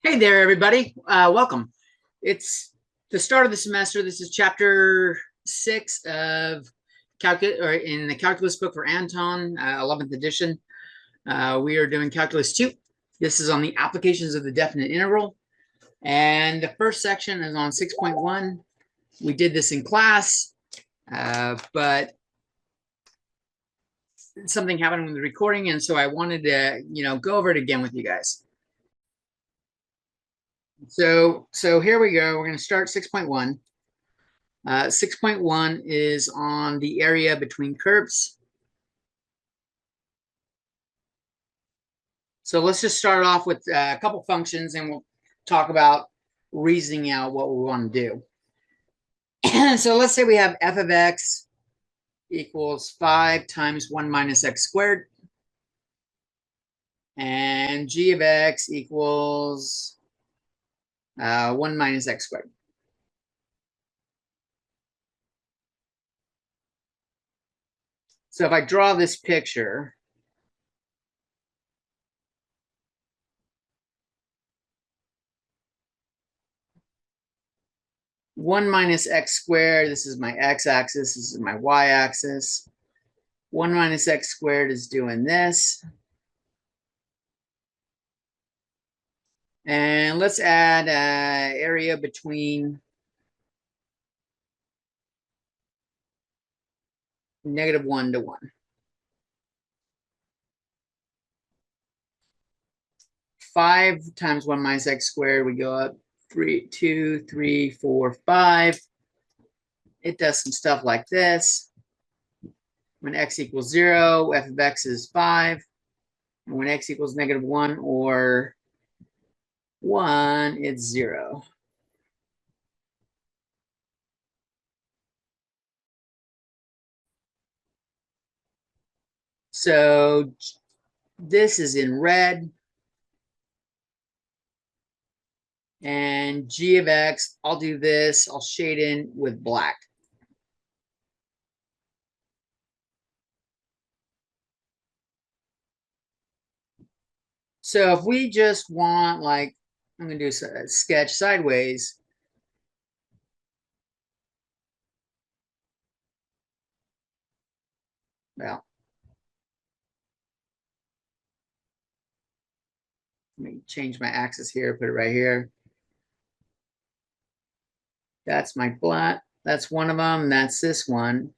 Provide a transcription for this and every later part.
Hey there, everybody. Welcome. It's the start of the semester. This is chapter 6 of calculus, or in the calculus book for Anton, 11th edition. We are doing calculus 2. This is on the applications of the definite integral. And the first section is on 6.1. We did this in class, but something happened with the recording. And so I wanted to, go over it again with you guys. So here we go. We're going to start 6.1. 6.1 is on the area between curves. So let's just start off with a couple functions and we'll talk about reasoning out what we want to do. So let's say we have f of x equals 5 times 1 minus x squared. And g of x equals 1 minus x squared. So if I draw this picture, one minus x squared, this is my x-axis, this is my y-axis. 1 minus x squared is doing this. And let's add an area between -1 to 1. 5 times 1 minus x squared, we go up 3, 2, 3, 4, 5. It does some stuff like this. When x equals 0, f of x is 5. And when x equals -1 or 1, it's 0. So this is in red. And g of x, I'll do this. I'll shade in with black. So if we just want, like, I'm going to do a sketch sideways. Well, let me change my axis here, put it right here. That's my flat. That's one of them. That's this one.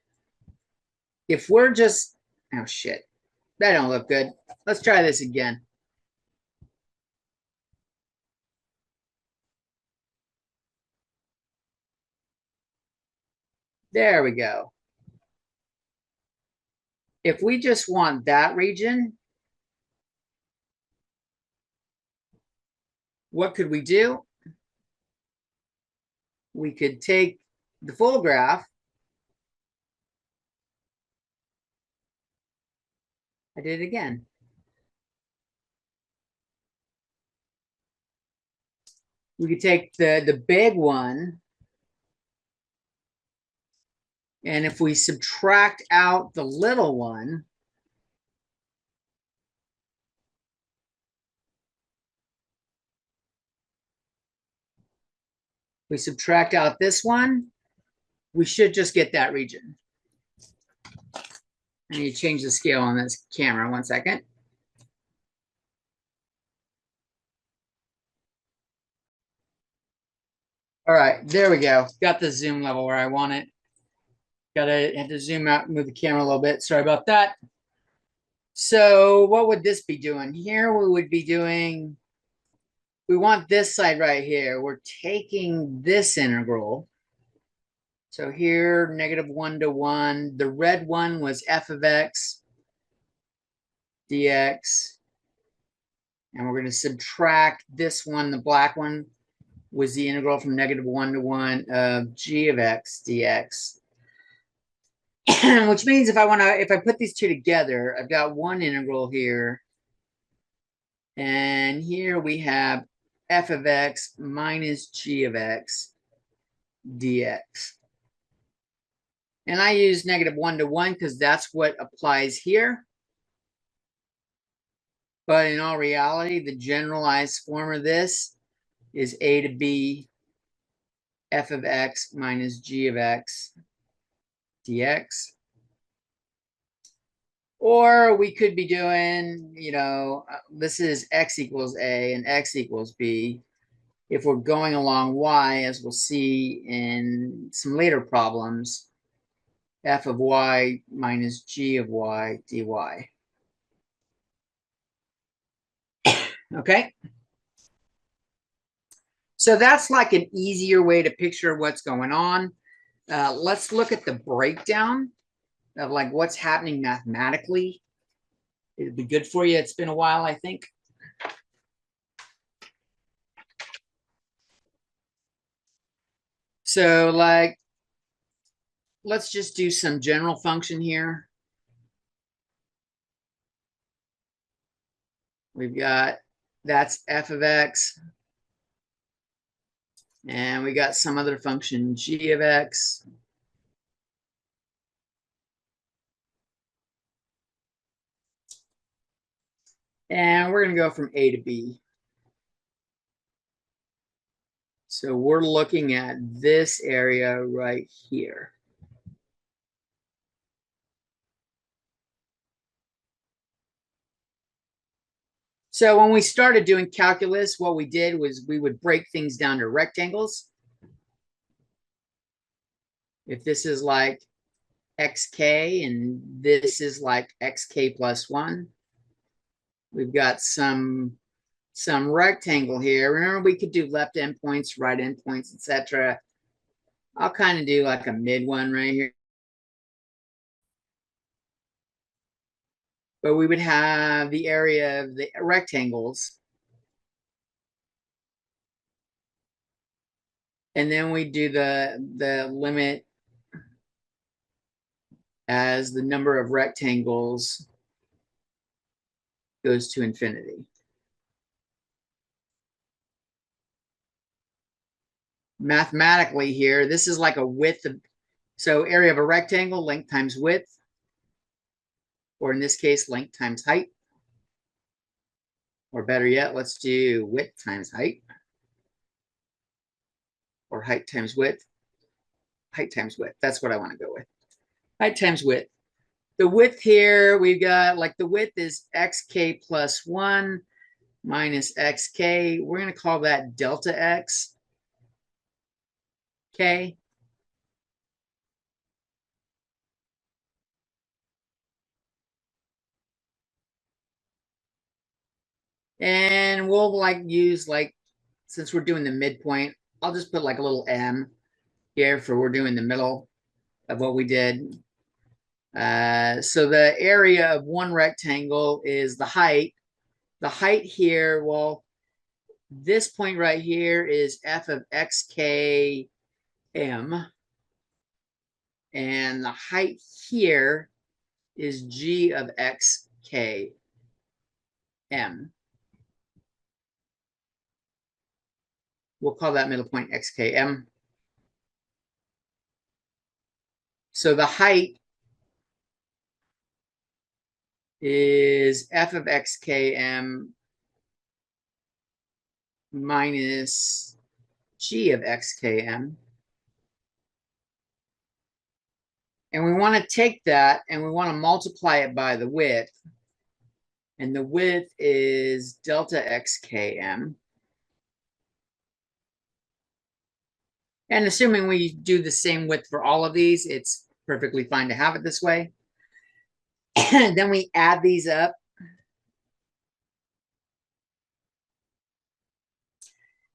If we're just, oh shit, that don't look good. Let's try this again. There we go. If we just want that region, what could we do? We could take the full graph. I did it again. We could take the big one, and if we subtract out the little one, we subtract out this one, we should just get that region. I need to change the scale on this camera. 1 second. All right, there we go. Got the zoom level where I want it. Had to zoom out, move the camera a little bit. Sorry about that. So what would this be doing? Here we would be doing, we want this side right here. We're taking this integral. So here, -1 to 1. The red one was f of x dx. And we're going to subtract this one. The black one was the integral from -1 to 1 of g of x dx. Which means if I put these two together, I've got one integral here. And here we have f of x minus g of x dx. And I use -1 to 1 because that's what applies here. But in all reality, the generalized form of this is a to b f of x minus g of x dx. Or we could be doing, this is x equals a and x equals b. If we're going along y, as we'll see in some later problems, f of y minus g of y dy. Okay? So that's like an easier way to picture what's going on. Let's look at the breakdown of like what's happening mathematically. It'd be good for you. It's been a while, I think. So like, let's just do some general function here. We've got, that's f of x. And we got some other function, g of x. And we're going to go from a to b. So we're looking at this area right here. So when we started doing calculus, what we did was we would break things down to rectangles. If this is like xk and this is like xk plus 1, we've got some rectangle here. Remember, we could do left endpoints, right endpoints, etc. I'll kind of do like a mid one right here. But we would have the area of the rectangles. And then we do the limit as the number of rectangles goes to infinity. Mathematically here, this is like a width of, so area of a rectangle, length times width, or in this case, length times height. Or better yet, let's do width times height, or height times width. Height times width, that's what I want to go with. Height times width. The width here, we've got like the width is xk plus 1 minus xk. We're going to call that delta x. Okay. And we'll like use like, since we're doing the midpoint, I'll just put like a little m here for we're doing the middle of what we did. So the area of one rectangle is the height. The height here, well, this point right here is f of xk m. And the height here is g of xk m. We'll call that middle point xkm. So the height is f of xkm minus g of xkm. And we want to take that and we want to multiply it by the width. And the width is delta xkm. And assuming we do the same width for all of these, it's perfectly fine to have it this way. And then we add these up.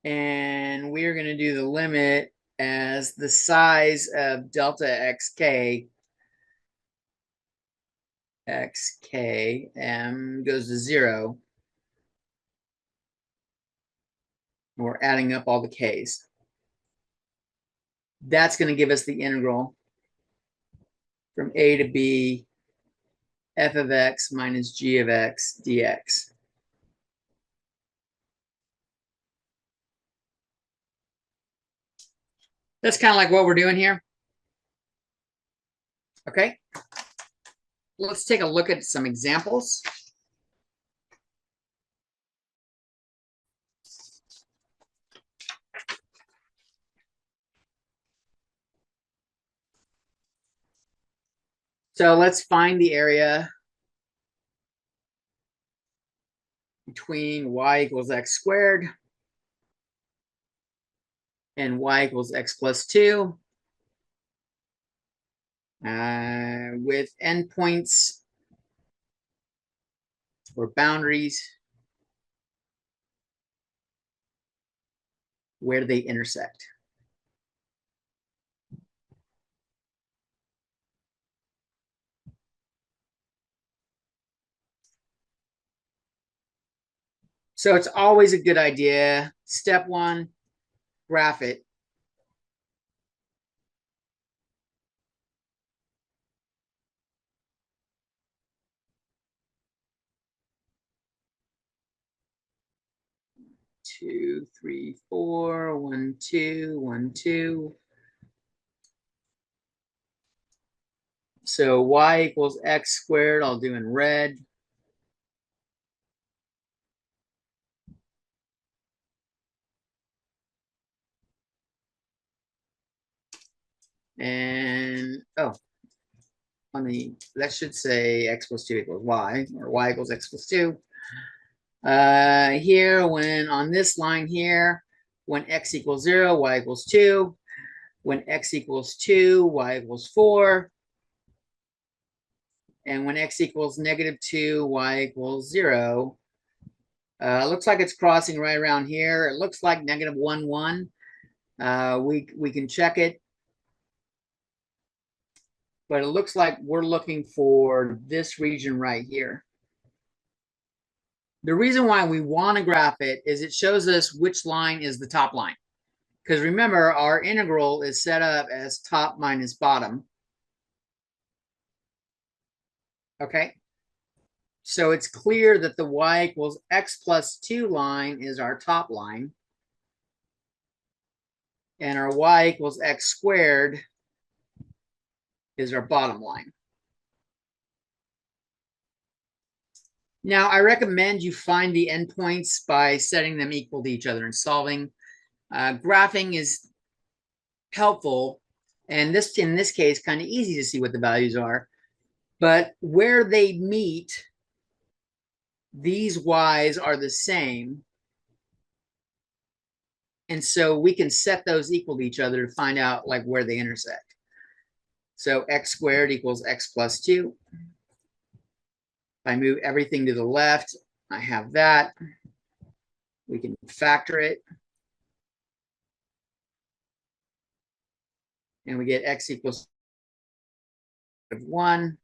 And we're going to do the limit as the size of delta xk goes to 0. And we're adding up all the k's. That's going to give us the integral from a to b f of x minus g of x dx. That's kind of like what we're doing here. Okay. Let's take a look at some examples. So let's find the area between y equals x squared and y equals x plus 2 with endpoints or boundaries where they intersect. So it's always a good idea. Step one, graph it. Two, three, four, 1, 2, 1, 2. So y equals x squared, I'll do in red. And, oh, that should say x plus 2 equals y, or y equals x plus 2. Here, when on this line here, when x equals 0, y equals 2. When x equals 2, y equals 4. And when x equals -2, y equals 0. Looks like it's crossing right around here. It looks like -1, 1. We can check it. But it looks like we're looking for this region right here. The reason why we want to graph it is it shows us which line is the top line. Because remember, our integral is set up as top minus bottom. Okay. So it's clear that the y equals x plus 2 line is our top line. And our y equals x squared is our bottom line. Now, I recommend you find the endpoints by setting them equal to each other and solving. Graphing is helpful, and in this case, kind of easy to see what the values are. But where they meet, these y's are the same. And so we can set those equal to each other to find out like where they intersect. So x squared equals x plus 2. If I move everything to the left, I have that. We can factor it. And we get x equals 1.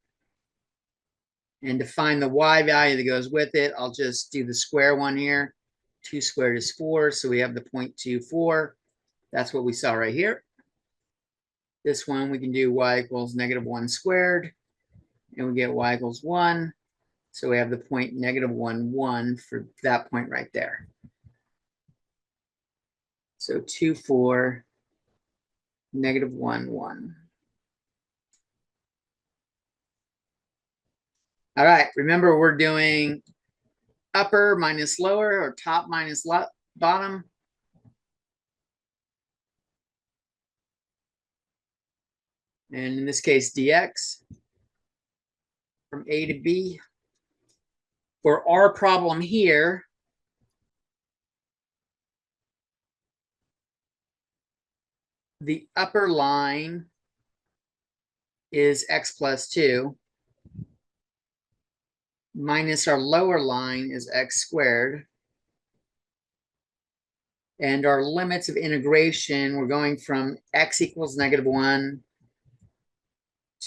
And to find the y value that goes with it, I'll just do the square one here. 2 squared is 4, so we have the 0.24. That's what we saw right here. This one we can do y equals -1 squared, and we get y equals 1. So we have the point -1, 1 for that point right there. So 2, 4, -1, 1. All right, remember we're doing upper minus lower or top minus bottom. And in this case, dx from A to B. For our problem here, the upper line is x plus 2. Minus our lower line is x squared. And our limits of integration, we're going from x equals -1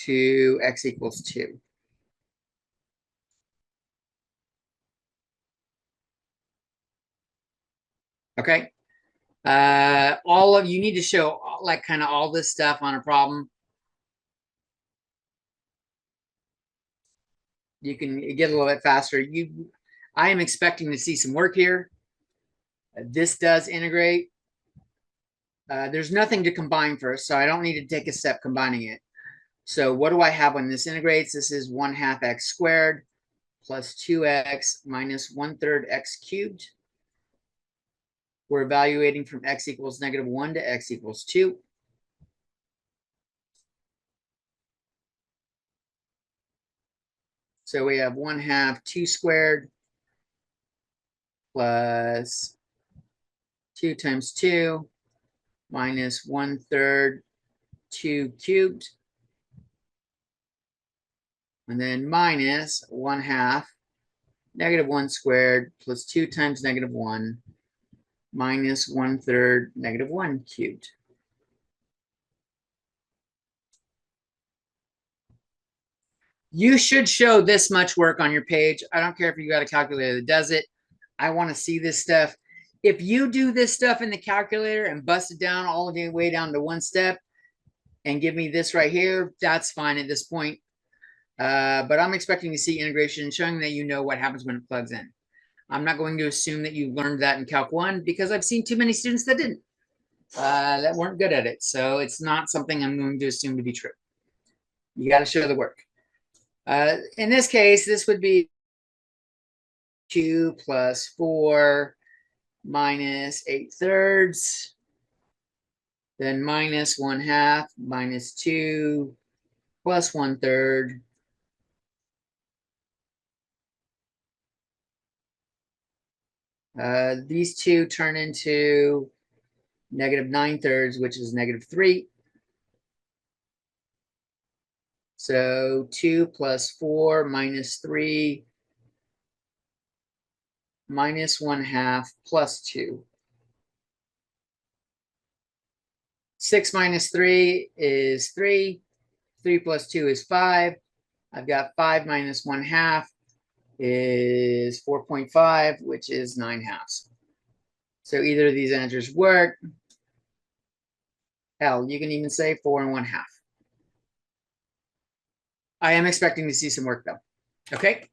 to x equals 2. Okay. All of you need to show like kind of all this stuff on a problem. You can get a little bit faster. I am expecting to see some work here. This does integrate. There's nothing to combine first, so I don't need to take a step combining it. So what do I have when this integrates? This is 1/2 x squared plus 2x minus 1/3 x cubed. We're evaluating from x equals -1 to x equals 2. So we have 1/2 2 squared plus 2 times 2 minus 1/3 2 cubed. And then minus 1/2 -1 squared plus 2 times -1 minus 1/3 -1 cubed. You should show this much work on your page. I don't care if you got a calculator that does it. I want to see this stuff. If you do this stuff in the calculator and bust it down all the way down to one step and give me this right here, that's fine at this point. But I'm expecting to see integration showing that you know what happens when it plugs in. I'm not going to assume that you learned that in Calc 1 because I've seen too many students that didn't, that weren't good at it. So it's not something I'm going to assume to be true. You got to show the work. In this case, this would be 2 plus 4 minus 8/3, then minus 1/2 minus 2 plus 1/3. These two turn into -9/3, which is -3. So 2 plus 4 minus 3 minus 1/2 plus 2. 6 minus 3 is 3. 3 plus 2 is 5. I've got 5 minus 1/2 is 4.5, which is 9/2. So either of these answers work. Hell, you can even say 4 1/2. I am expecting to see some work though. Okay,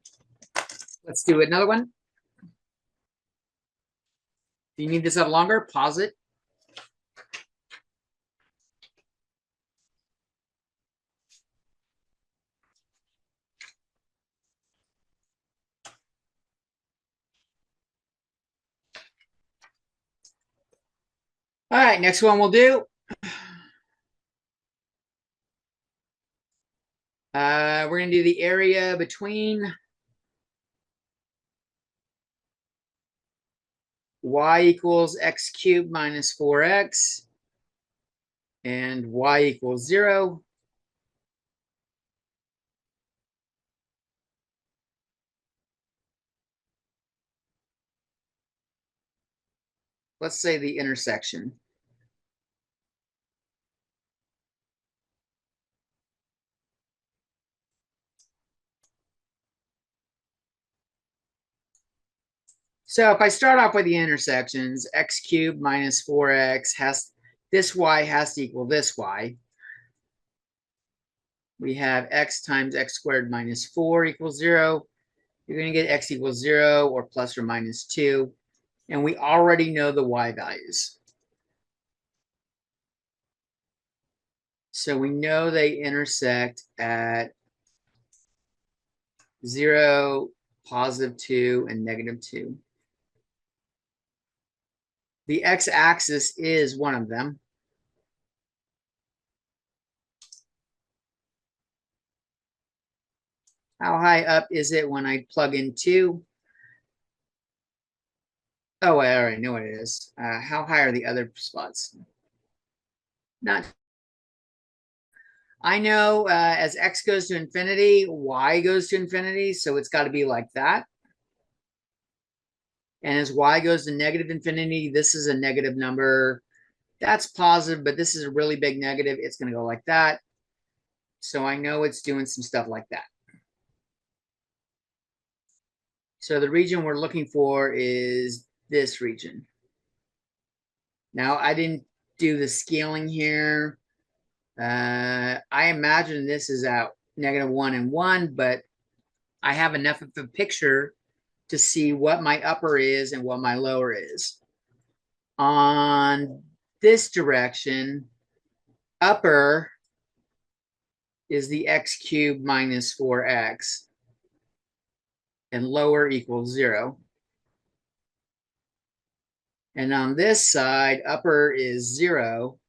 let's do another one. If you need this up longer, pause it. All right, next one we'll do. We're going to do the area between y equals x cubed minus 4x and y equals 0. Let's say the intersection. So if I start off with the intersections, x cubed minus 4x has, this y has to equal this y. We have x times x squared minus 4 equals 0. You're going to get x equals 0 or plus or minus 2. And we already know the y values. So we know they intersect at 0, +2, and -2. The x-axis is one of them. How high up is it when I plug in 2? Oh, I already know what it is. How high are the other spots? Not. I know as x goes to infinity, y goes to infinity, so it's got to be like that. And as y goes to -infinity, this is a negative number. That's positive, but this is a really big negative. It's going to go like that. So I know it's doing some stuff like that. So the region we're looking for is this region. Now, I didn't do the scaling here. I imagine this is at -1 and 1, but I have enough of a picture to see what my upper is and what my lower is. On this direction, upper is the x cubed minus 4x, and lower equals 0. And on this side, upper is 0,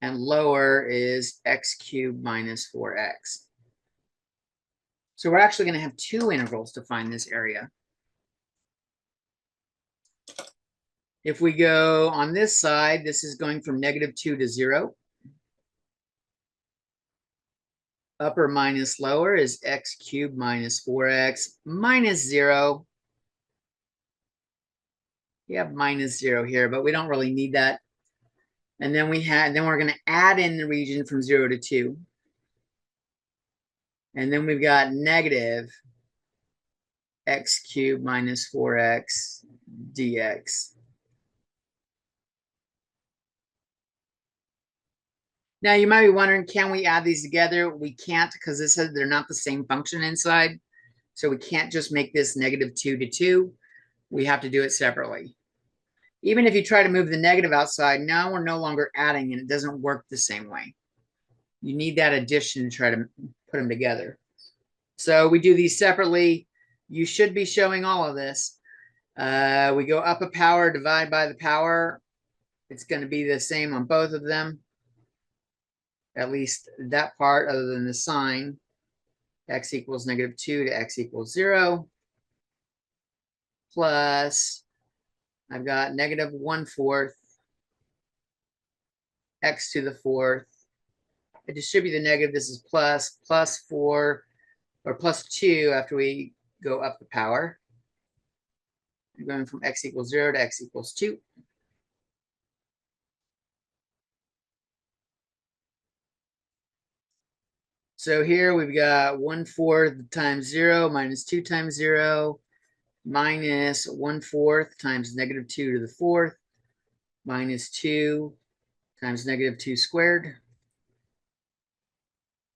and lower is x cubed minus 4x. So we're actually going to have two intervals to find this area. If we go on this side, this is going from -2 to 0. Upper minus lower is x cubed minus 4x minus 0. We have minus 0 here, but we don't really need that. And then we're going to add in the region from 0 to 2. And then we've got negative x cubed minus 4x dx. Now you might be wondering, can we add these together? We can't, because this says they're not the same function inside. So we can't just make this -2 to 2. We have to do it separately. Even if you try to move the negative outside, now we're no longer adding and it doesn't work the same way. You need that addition to try to put them together. So we do these separately. You should be showing all of this. We go up a power, divide by the power. It's going to be the same on both of them. At least that part, other than the sign. X equals -2 to x equals 0. Plus, I've got -1/4 x to the 4th. I distribute the negative. This is plus 4 or plus 2 after we go up the power. I'm going from x equals 0 to x equals 2. So here we've got 1/4 times 0 minus 2 times 0 minus 1/4 times -2 to the 4th minus 2 times -2 squared.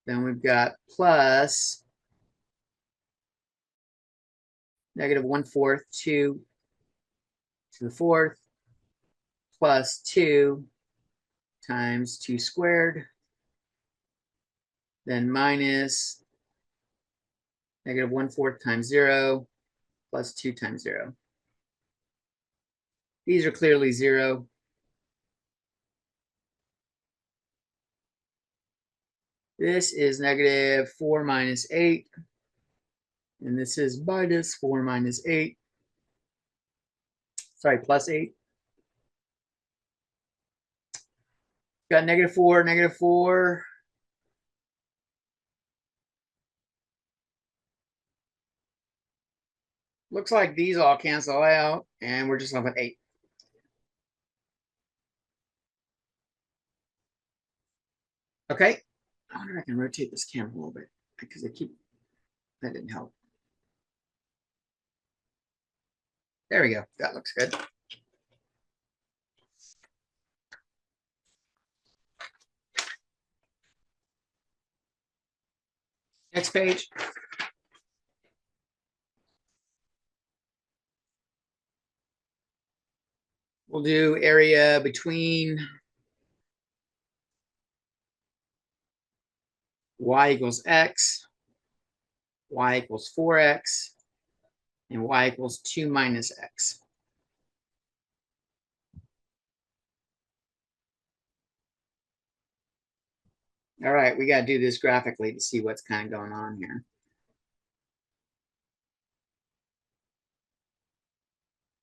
Then we've got plus -1/4 2 to the 4th plus 2 times 2 squared. Then minus -1/4 times 0 plus 2 times 0. These are clearly 0. This is -4 minus 8. And this is -4 minus 8. Sorry, plus 8. Got -4, -4. Looks like these all cancel out, and we're just left with 8. Okay. I wonder if I can rotate this camera a little bit because that didn't help. There we go. That looks good. Next page. We'll do area between y equals x, y equals 4x, and y equals 2 minus x. All right, we got to do this graphically to see what's kind of going on here.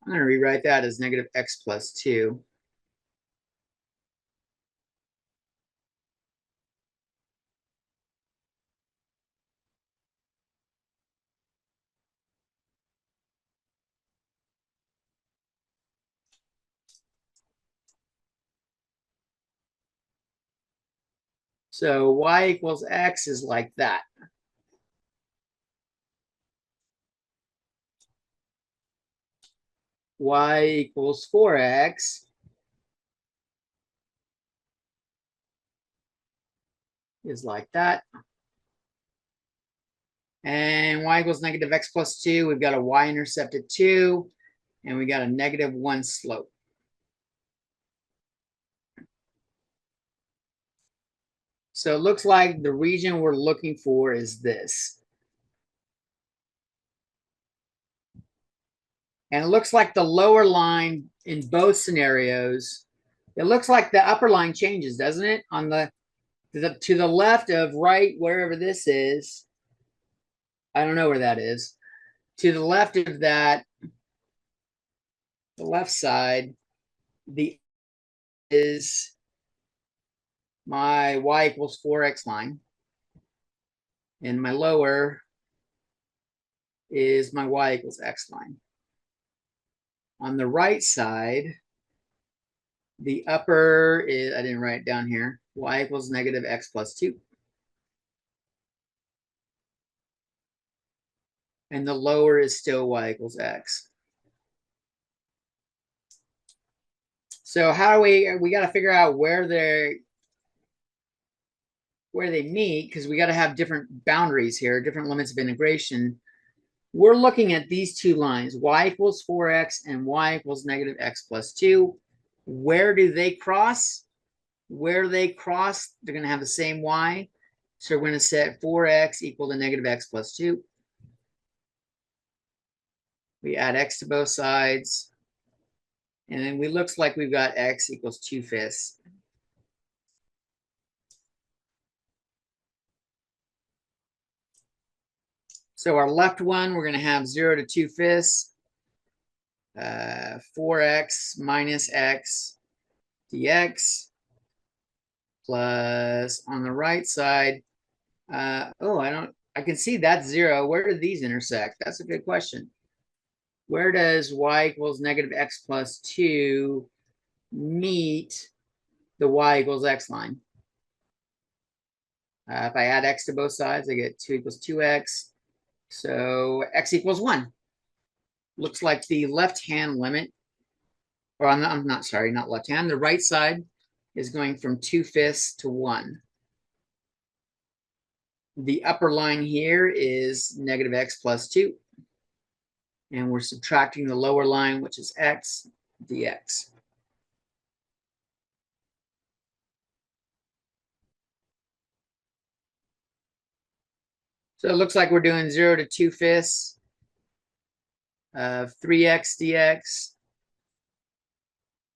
I'm going to rewrite that as -x plus 2. So y equals x is like that. Y equals 4x is like that. And y equals -x plus 2. We've got a y-intercept at 2, and we got a -1 slope. So it looks like the region we're looking for is this. And it looks like the lower line in both scenarios, it looks like the upper line changes, doesn't it? On to the left of right, wherever this is, I don't know where that is. To the left of that, the left side, the is my y equals 4x line. And my lower is my y equals x line. On the right side, the upper is, I didn't write it down here, y equals negative x plus 2. And the lower is still y equals x. So how do we got to figure out where they meet, because we got to have different boundaries here, different limits of integration. We're looking at these two lines, y equals 4x and y equals negative x plus 2. Where do they cross? Where they cross, they're going to have the same y. So we're going to set 4x equal to negative x plus 2. We add x to both sides. And then we looks like we've got x equals 2/5. So our left one, we're going to have 0 to 2/5. 4x minus x dx plus on the right side. I can see that's 0. Where do these intersect? That's a good question. Where does y equals negative x plus 2 meet the y equals x line? If I add x to both sides, I get 2 equals 2x. So x equals 1. Looks like the left-hand limit, or I'm not sorry, not left-hand, the right side is going from 2/5 to 1. The upper line here is negative x plus 2. And we're subtracting the lower line, which is x dx. So it looks like we're doing 0 to 2/5 of 3x dx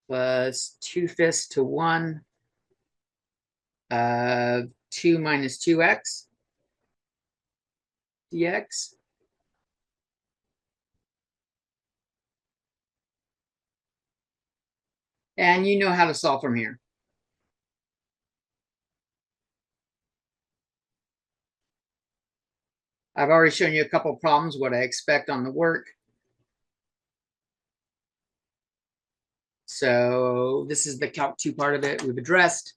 plus 2/5 to 1 of 2 minus 2x dx. And you know how to solve from here. I've already shown you a couple of problems, what I expect on the work. So this is the Calc 2 part of it we've addressed.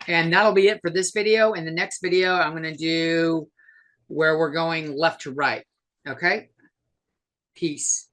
And that'll be it for this video. In the next video, I'm going to do where we're going left to right. Okay? Peace.